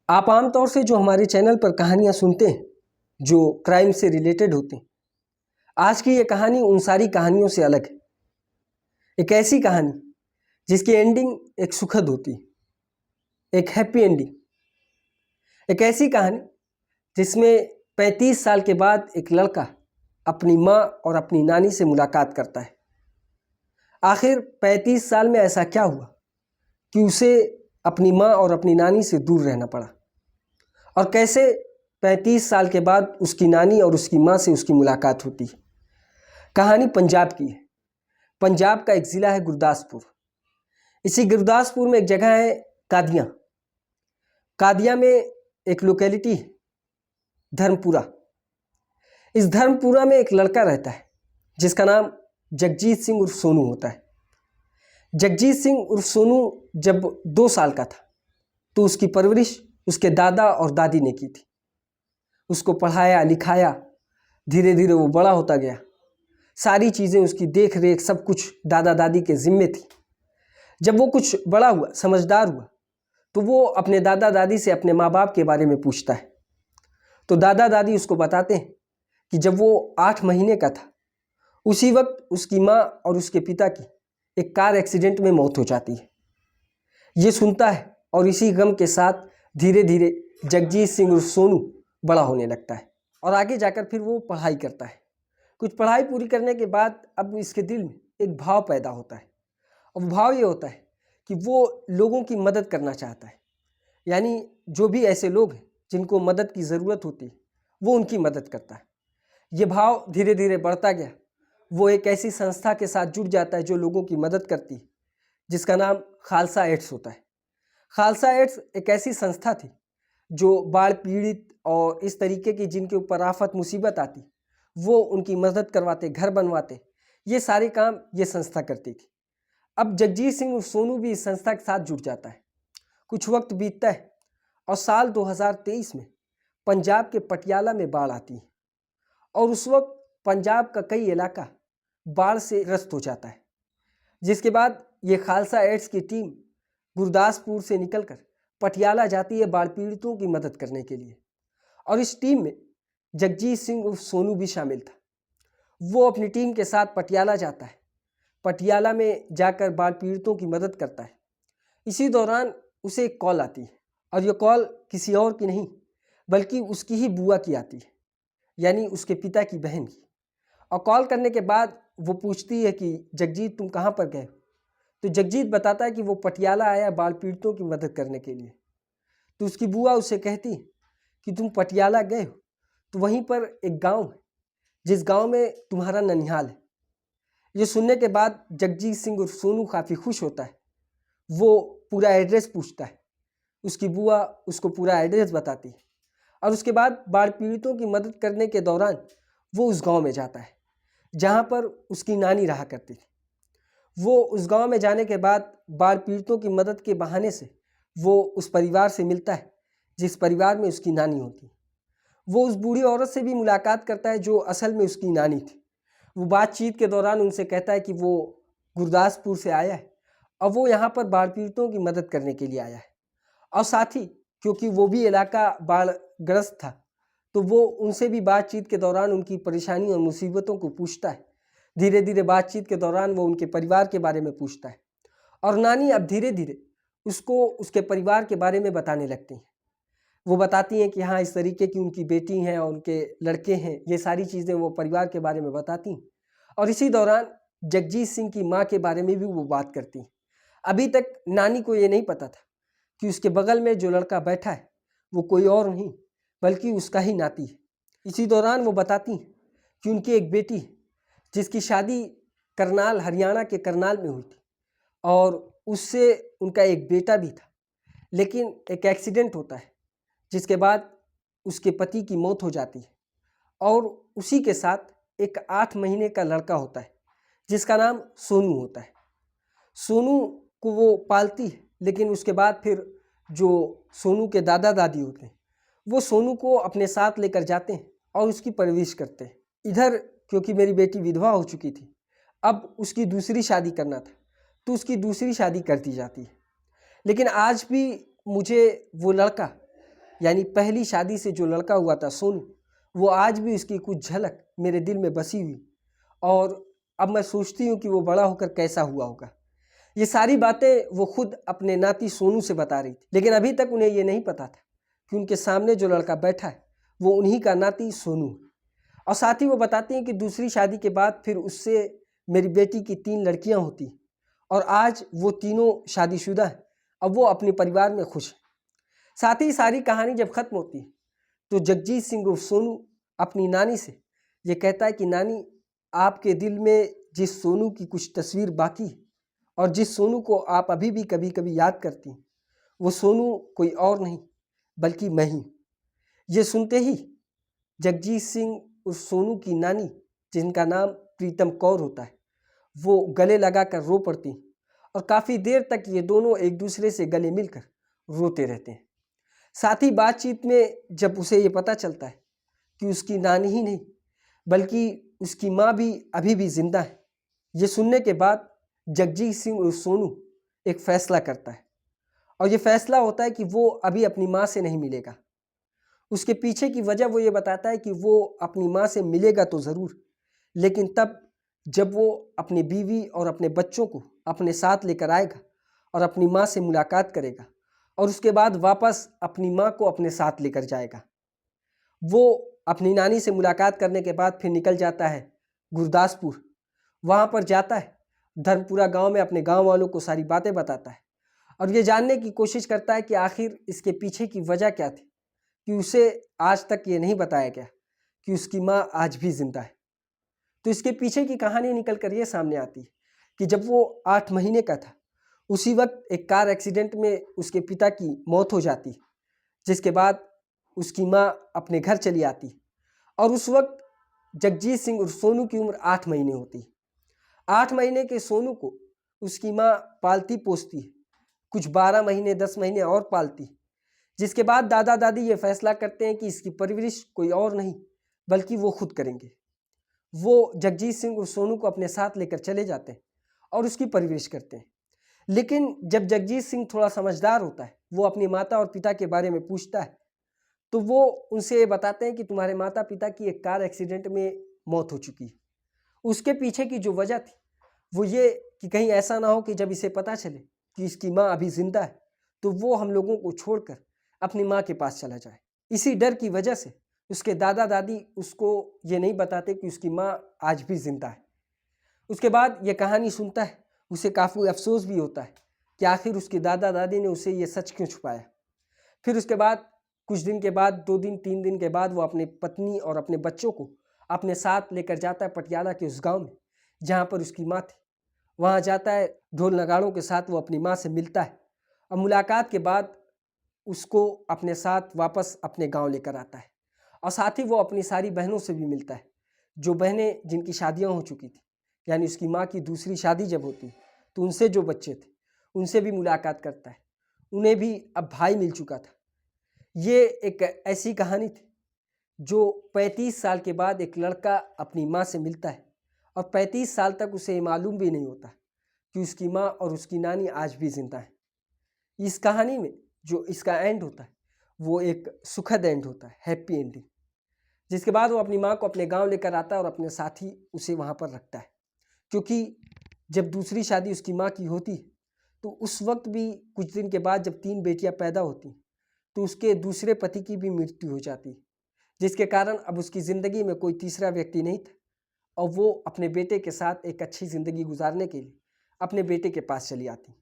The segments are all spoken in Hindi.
आप आमतौर से जो हमारे चैनल पर कहानियाँ सुनते हैं जो क्राइम से रिलेटेड होती हैं, आज की ये कहानी उन सारी कहानियों से अलग है। एक ऐसी कहानी जिसकी एंडिंग एक सुखद होती है, एक हैप्पी एंडिंग। एक ऐसी कहानी जिसमें 35 साल के बाद एक लड़का अपनी माँ और अपनी नानी से मुलाकात करता है। आखिर 35 साल में ऐसा क्या हुआ कि उसे अपनी माँ और अपनी नानी से दूर रहना पड़ा, और कैसे 35 साल के बाद उसकी नानी और उसकी माँ से उसकी मुलाकात होती है। कहानी पंजाब की है। पंजाब का एक ज़िला है गुरदासपुर। इसी गुरदासपुर में एक जगह है कादियाँ। कादियाँ में एक लोकेलिटी है धर्मपुरा। इस धर्मपुरा में एक लड़का रहता है जिसका नाम जगजीत सिंह उर्फ सोनू होता है। जगजीत सिंह उर्फ सोनू जब 2 साल का था तो उसकी परवरिश उसके दादा और दादी ने की थी। उसको पढ़ाया लिखाया, धीरे धीरे वो बड़ा होता गया। सारी चीज़ें उसकी देख रेख सब कुछ दादा दादी के ज़िम्मे थी। जब वो कुछ बड़ा हुआ, समझदार हुआ, तो वो अपने दादा दादी से अपने माँ बाप के बारे में पूछता है। तो दादा दादी उसको बताते हैं कि जब वो 8 महीने का था उसी वक्त उसकी माँ और उसके पिता की एक कार एक्सीडेंट में मौत हो जाती है। ये सुनता है और इसी गम के साथ धीरे धीरे जगजीत सिंह उर्फ सोनू बड़ा होने लगता है और आगे जाकर फिर वो पढ़ाई करता है। कुछ पढ़ाई पूरी करने के बाद अब इसके दिल में एक भाव पैदा होता है, और भाव ये होता है कि वो लोगों की मदद करना चाहता है। यानी जो भी ऐसे लोग हैं जिनको मदद की ज़रूरत होती है वो उनकी मदद करता है। ये भाव धीरे धीरे बढ़ता गया। वो एक ऐसी संस्था के साथ जुड़ जाता है जो लोगों की मदद करती है, जिसका नाम खालसा एड्स होता है। खालसा एड्स एक ऐसी संस्था थी जो बाढ़ पीड़ित और इस तरीके की जिनके ऊपर आफत मुसीबत आती वो उनकी मदद करवाते, घर बनवाते, ये सारे काम ये संस्था करती थी। अब जगजीत सिंह उर्फ सोनू भी इस संस्था के साथ जुड़ जाता है। कुछ वक्त बीतता है और साल 2023 में पंजाब के पटियाला में बाढ़ आती है, और उस वक्त पंजाब का कई इलाका बाढ़ से ग्रस्त हो जाता है। जिसके बाद ये खालसा एड्स की टीम गुरदासपुर से निकलकर पटियाला जाती है बाढ़ पीड़ितों की मदद करने के लिए, और इस टीम में जगजीत सिंह उर्फ सोनू भी शामिल था। वो अपनी टीम के साथ पटियाला जाता है। पटियाला में जाकर बाढ़ पीड़ितों की मदद करता है। इसी दौरान उसे एक कॉल आती है, और ये कॉल किसी और की नहीं बल्कि उसकी ही बुआ की आती है, यानी उसके पिता की बहन की। और कॉल करने के बाद वो पूछती है कि जगजीत तुम कहाँ पर गए? तो जगजीत बताता है कि वो पटियाला आया बाढ़ पीड़ितों की मदद करने के लिए। तो उसकी बुआ उससे कहती है कि तुम पटियाला गए हो तो वहीं पर एक गांव है जिस गांव में तुम्हारा ननिहाल है। ये सुनने के बाद जगजीत सिंह उर्फ सोनू काफ़ी खुश होता है। वो पूरा एड्रेस पूछता है, उसकी बुआ उसको पूरा एड्रेस बताती है, और उसके बाद बाढ़ पीड़ितों की मदद करने के दौरान वो उस गांव में जाता है जहां पर उसकी नानी रहा करती थी। वो उस गांव में जाने के बाद बाढ़ पीड़ितों की मदद के बहाने से वो उस परिवार से मिलता है जिस परिवार में उसकी नानी होती है। वो उस बूढ़ी औरत से भी मुलाकात करता है जो असल में उसकी नानी थी। वो बातचीत के दौरान उनसे कहता है कि वो गुरदासपुर से आया है और वो यहाँ पर बाढ़ पीड़ितों की मदद करने के लिए आया है, और साथ ही क्योंकि वो भी इलाका बाढ़ग्रस्त था तो वो उनसे भी बातचीत के दौरान उनकी परेशानी और मुसीबतों को पूछता है। धीरे धीरे बातचीत के दौरान वो उनके परिवार के बारे में पूछता है, और नानी अब धीरे धीरे उसको उसके परिवार के बारे में बताने लगती हैं। वो बताती हैं कि हाँ इस तरीके की उनकी बेटी हैं और उनके लड़के हैं, ये सारी चीज़ें वो परिवार के बारे में बताती हैं। और इसी दौरान जगजीत सिंह की माँ के बारे में भी वो बात करती हैं। अभी तक नानी को ये नहीं पता था कि उसके बगल में जो लड़का बैठा है वो कोई और नहीं बल्कि उसका ही नाती है। इसी दौरान वो बताती हैं कि उनकी एक बेटी है जिसकी शादी करनाल, हरियाणा के करनाल में हुई थी, और उससे उनका एक बेटा भी था, लेकिन एक एक्सीडेंट होता है जिसके बाद उसके पति की मौत हो जाती है, और उसी के साथ एक 8 महीने का लड़का होता है जिसका नाम सोनू होता है। सोनू को वो पालती है, लेकिन उसके बाद फिर जो सोनू के दादा दादी होते हैं वो सोनू को अपने साथ लेकर जाते हैं और उसकी परवरिश करते हैं। इधर क्योंकि मेरी बेटी विधवा हो चुकी थी, अब उसकी दूसरी शादी करना था तो उसकी दूसरी शादी कर दी जाती है। लेकिन आज भी मुझे वो लड़का यानी पहली शादी से जो लड़का हुआ था सोनू, वो आज भी उसकी कुछ झलक मेरे दिल में बसी हुई। और अब मैं सोचती हूँ कि वो बड़ा होकर कैसा हुआ होगा। ये सारी बातें वो खुद अपने नाती सोनू से बता रही थी, लेकिन अभी तक उन्हें ये नहीं पता था कि उनके सामने जो लड़का बैठा है वो उन्हीं का नाती सोनू है। और साथ ही वो बताती हैं कि दूसरी शादी के बाद फिर उससे मेरी बेटी की 3 लड़कियां होती हैं और आज वो तीनों शादीशुदा हैं। अब वो अपने परिवार में खुश हैं। साथ ही सारी कहानी जब खत्म होती है तो जगजीत सिंह उर्फ सोनू अपनी नानी से ये कहता है कि नानी, आपके दिल में जिस सोनू की कुछ तस्वीर बाकी है और जिस सोनू को आप अभी भी कभी कभी याद करती हैं, वो सोनू कोई और नहीं बल्कि मैं ही। ये सुनते ही जगजीत सिंह उस सोनू की नानी, जिनका नाम प्रीतम कौर होता है, वो गले लगाकर रो पड़ती हैं और काफ़ी देर तक ये दोनों एक दूसरे से गले मिलकर रोते रहते हैं। साथ ही बातचीत में जब उसे ये पता चलता है कि उसकी नानी ही नहीं बल्कि उसकी माँ भी अभी भी जिंदा है, ये सुनने के बाद जगजीत सिंह उर्फ सोनू एक फैसला करता है। और ये फैसला होता है कि वो अभी अपनी माँ से नहीं मिलेगा। उसके पीछे की वजह वो ये बताता है कि वो अपनी माँ से मिलेगा तो ज़रूर, लेकिन तब जब वो अपनी बीवी और अपने बच्चों को अपने साथ लेकर आएगा और अपनी माँ से मुलाकात करेगा और उसके बाद वापस अपनी माँ को अपने साथ लेकर जाएगा। वो अपनी नानी से मुलाकात करने के बाद फिर निकल जाता है गुरदासपुर। वहाँ पर जाता है धर्मपुरा गांव में, अपने गांव वालों को सारी बातें बताता है और ये जानने की कोशिश करता है कि आखिर इसके पीछे की वजह क्या थी कि उसे आज तक ये नहीं बताया गया कि उसकी माँ आज भी जिंदा है। तो इसके पीछे की कहानी निकल कर ये सामने आती है कि जब वो 8 महीने का था, उसी वक्त एक कार एक्सीडेंट में उसके पिता की मौत हो जाती है, जिसके बाद उसकी माँ अपने घर चली आती है। और उस वक्त जगजीत सिंह और सोनू की उम्र 8 महीने होती है। 8 महीने के सोनू को उसकी माँ पालती पोसती है, कुछ 12 महीने 10 महीने और पालती है, जिसके बाद दादा दादी ये फैसला करते हैं कि इसकी परवरिश कोई और नहीं बल्कि वो खुद करेंगे। वो जगजीत सिंह और सोनू को अपने साथ लेकर चले जाते हैं और उसकी परवरिश करते हैं। लेकिन जब जगजीत सिंह थोड़ा समझदार होता है, वो अपनी माता और पिता के बारे में पूछता है, तो वो उनसे ये बताते हैं कि तुम्हारे माता पिता की एक कार एक्सीडेंट में मौत हो चुकी है। उसके पीछे की जो वजह थी वो ये कि कहीं ऐसा ना हो कि जब इसे पता चले कि इसकी माँ अभी जिंदा है तो वो हम लोगों को छोड़कर अपनी माँ के पास चला जाए। इसी डर की वजह से उसके दादा दादी उसको ये नहीं बताते कि उसकी माँ आज भी जिंदा है। उसके बाद ये कहानी सुनता है, उसे काफ़ी अफसोस भी होता है कि आखिर उसके दादा दादी ने उसे ये सच क्यों छुपाया। फिर उसके बाद कुछ दिन के बाद, 2 दिन 3 दिन के बाद, वो अपनी पत्नी और अपने बच्चों को अपने साथ लेकर जाता है पटियाला के उस गांव में जहां पर उसकी माँ थी। वहां जाता है, ढोल नगाड़ों के साथ वो अपनी माँ से मिलता है और मुलाकात के बाद उसको अपने साथ वापस अपने गांव लेकर आता है। और साथ ही वो अपनी सारी बहनों से भी मिलता है, जो बहनें जिनकी शादियां हो चुकी थी, यानी उसकी माँ की दूसरी शादी जब होती तो उनसे जो बच्चे थे उनसे भी मुलाकात करता है। उन्हें भी अब भाई मिल चुका था। ये एक ऐसी कहानी थी जो 35 साल के बाद एक लड़का अपनी माँ से मिलता है और 35 साल तक उसे मालूम भी नहीं होता कि उसकी माँ और उसकी नानी आज भी जिंदा है। इस कहानी में जो इसका एंड होता है वो एक सुखद एंड होता है, हैप्पी एंडिंग, जिसके बाद वो अपनी माँ को अपने गांव लेकर आता है और अपने साथ ही उसे वहाँ पर रखता है। क्योंकि जब दूसरी शादी उसकी माँ की होती है तो उस वक्त भी कुछ दिन के बाद जब 3 बेटियाँ पैदा होती तो उसके दूसरे पति की भी मृत्यु हो जाती, जिसके कारण अब उसकी ज़िंदगी में कोई तीसरा व्यक्ति नहीं था और वो अपने बेटे के साथ एक अच्छी ज़िंदगी गुजारने के लिए अपने बेटे के पास चली आती।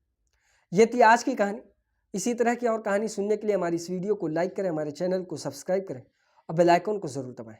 ये थी आज की कहानी। इसी तरह की और कहानी सुनने के लिए हमारी इस वीडियो को लाइक करें, हमारे चैनल को सब्सक्राइब करें और बेल आइकन को ज़रूर दबाएं।